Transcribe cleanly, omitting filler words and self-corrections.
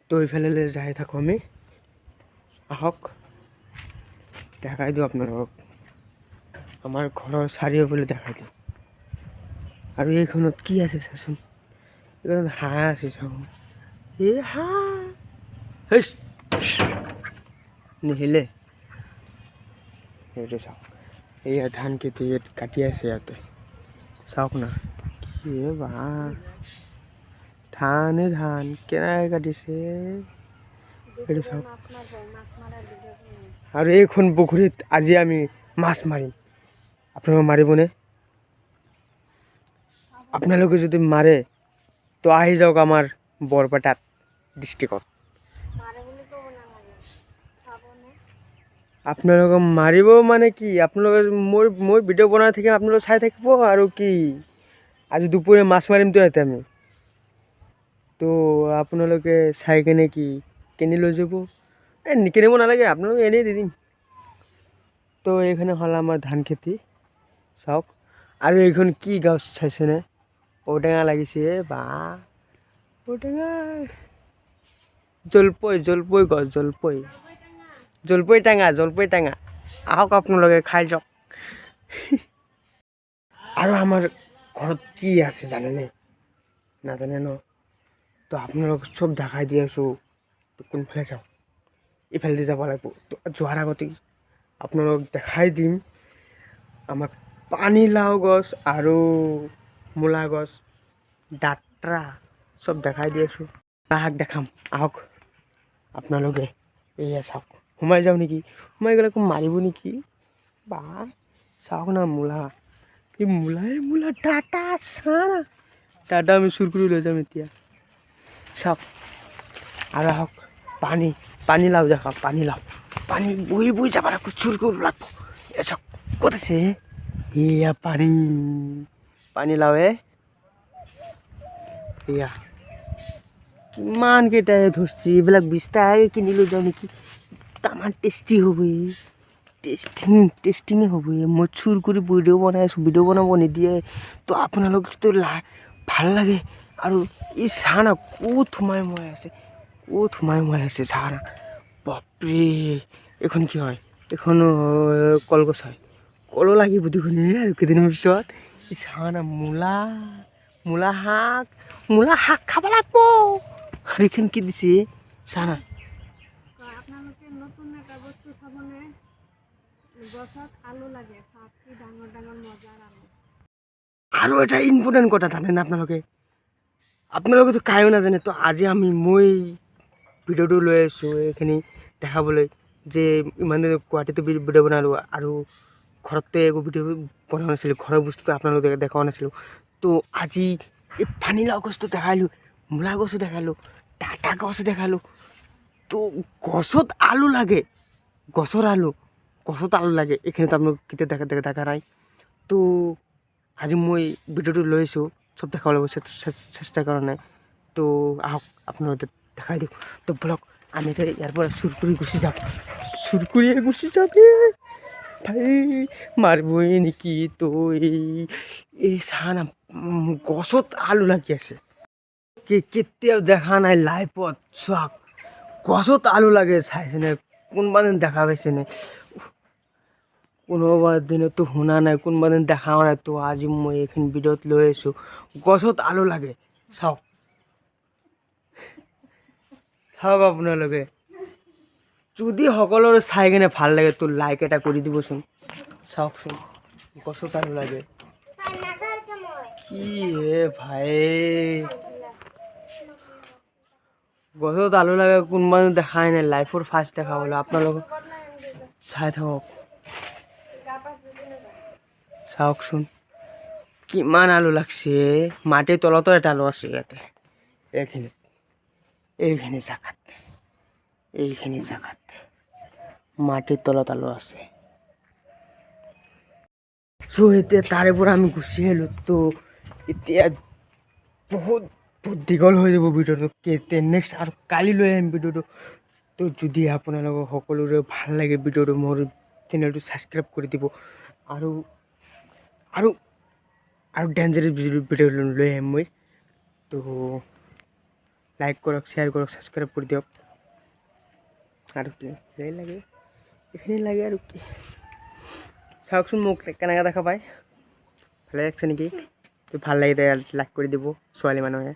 তো এইফালে যাই থাকোঁ আমি। আহক দেখাই দিওঁ আপোনালোকক, আমাৰ ঘৰৰ চাৰিওফালে দেখাই দিওঁ। আৰু এইখনত কি আছে চাচোন, এইখনত হাঁহ আছে চাওঁ। এই হাঁহ হেই নিহিলে এইটো চাওক, এইয়া ধান খেতি কাটি আছে ইয়াতে চাওক না। কি বা ধানে ধান কেনেকৈ কাটিছে এইটো চাওক। আৰু এইখন পুখুৰীত আজি আমি মাছ মাৰিম। আপোনালোকে মাৰিবনে? আপোনালোকে যদি মাৰে তো আহি যাওক আমাৰ বৰপেটাত ডিষ্ট্ৰিক্টত। আপোনালোকে মাৰিব মানে কি, আপোনালোকে মই ভিডিঅ' বনাই থাকিম, আপোনালোকে চাই থাকিব আৰু কি। আজি দুপৰীয়া মাছ মাৰিমতো ইয়াতে আমি, তো আপোনালোকে চাই কেনে কি কিনি লৈ যাব। নিকিনিব নালাগে, আপোনালোকে এনেই দি দিম। তো এইখানে হ'ল আমাৰ ধান খেতি চাওক। আৰু এইখন কি গছ চাইছেনে, ঔটেঙা লাগিছে বা ঔটেঙা, জলপৈ গছ, জলপৈ টেঙা। আহক আপোনালোকে খাই যাওক। আৰু আমাৰ ঘৰত কি আছে জানেনে? নাজানে ন? তো আপোনালোক চব দেখাই দি আছোঁ। তো কোনফালে যাওঁ? এইফালেদি যাব লাগিব। তো যোৱাৰ আগতে আপোনালোকক দেখাই দিম আমাৰ পানীলাও গছ আৰু মূলা গছ, দাঁতৰা চব দেখাই দি আছোঁ। শাক দেখাম আহক আপোনালোকে। এয়া চাওক, সোমাই যাওঁ নেকি? সোমাই গ'লে আকৌ মাৰিব নেকি বা। চাওক না মূলা, এই মূলা ডাটা চানা, ডাটা আমি চুৰ কৰি লৈ যাম এতিয়া চাওক। আৰু আহক পানীলাও দেখাওক, পানী বহি যাব লাগিব, চুৰ কৰিব লাগিব। এ চাওক ক'ত আছে, এয়া পানীলাও এয়া কিমান কেইটাই ধৰিছে। এইবিলাক 20 টাকাকৈ কিনি লৈ যাওঁ নেকি? তামান টেষ্টি হ'ব, টেষ্টিঙে হ'ব। মই চুৰ কৰি ভিডিঅ' বনাই আছোঁ, ভিডিঅ' বনাব নিদিয়ে। তো আপোনালোকতো ভাল লাগে। আৰু এই চাহ না ক'ত সোমাই আছে চাহ না, বাপৰে। এইখন কি হয়? এইখন কলগছ হয়, কলো লাগিব দেখোন আৰু কেইদিনমান পিছত। এই চাহ না মূলা শাক খাব লাগিব। আৰু এইখন কি দিছে চাহ না। আপোনালোকে নতুন এটা বস্তু চাবনে? গছত আলু লাগে, চাওক কি ডাঙৰ মজাৰ আলু। আৰু এটা ইম্পৰ্টেণ্ট কথা জানেনে আপোনালোকেতো কায়ো নাজানে। তো আজি মই ভিডিঅ'টো লৈ আছোঁ এইখিনি দেখাবলৈ, যে ইমান দিন গুৱাহাটীতো ভিডিঅ' বনালোঁ আৰু ঘৰতে একো ভিডিঅ' বনোৱা নাছিলোঁ, ঘৰৰ বস্তুটো আপোনালোকে দেখাও নাছিলোঁ। তো আজি এই পানীলাও গছটো দেখালোঁ, মূলা গছো দেখালোঁ, ডাটা গছো দেখালোঁ। তো গছত আলু লাগে, গছত আলু লাগে। এইখিনিতো আপোনালোক কেতিয়া দেখা নাই। তো আজি মই ভিডিঅ'টো লৈ আহিছোঁ চব দেখাব লাগিব, চেষ্টা কৰা নাই। তো আহক আপোনালোকে দেখাই দিওঁ। তো বলক আমি এতিয়া ইয়াৰ পৰা চুৰ কৰি গুচি যাম। ভাই মাৰিবই নেকি? তো এই চাহ না গছত আলু লাগি আছে, কেতিয়াও দেখা নাই লাইফত। চাওক গছত আলু লাগে, চাইছেনে? কোনোবা দিন দেখা পাইছেনে? কোনোবা দিনতো শুনা নাই, কোনোবা দিন দেখাও নাই। তো আজি মই এইখিনি ভিডিঅ'ত লৈ আহিছোঁ, গছত আলু লাগে। চাওক আপোনালোকে যদি সকলোৰে চাই কিনে ভাল লাগে তো লাইক এটা কৰি দিবচোন। চাওকচোন গছত আলু লাগে, কি হে ভাই। গছত আলু লাগে কোনোবা দেখাই নাই, লাইফৰ ফাৰ্ষ্ট দেখা পালোঁ। আপোনালোকে চাই থাকক, চাওকচোন কিমান আলু লাগছে। মাটিৰ তলতো এটা আলু আছে ইয়াতে, এইখিনি জাগাত মাটিৰ তলত আলু আছে। চ' এতিয়া তাৰে পৰা আমি গুচি আহিলোঁ। তো এতিয়া বহুত দীঘল হৈ যাব ভিডিঅ'টো, নেক্সট আৰু কালি লৈ আহিম ভিডিঅ'টো। তো যদি আপোনালোকক সকলোৰে ভাল লাগে ভিডিঅ'টো, মোৰ চেনেলটো ছাবস্ক্ৰাইব কৰি দিব। আৰু ডেঞ্জাৰাছ ভিডিঅ' লৈ আহিম মই। তো লাইক কৰক, শ্বেয়াৰ কৰক, ছাবস্ক্ৰাইব কৰি দিয়ক। আৰু কি সেই লাগে, এইখিনি লাগে আৰু কি। চাওকচোন মোক কেনেকৈ দেখা পায়, ভালে লাগিছে নেকি? তো ভাল লাগিলে লাইক কৰি দিব ছোৱালী মানুহে।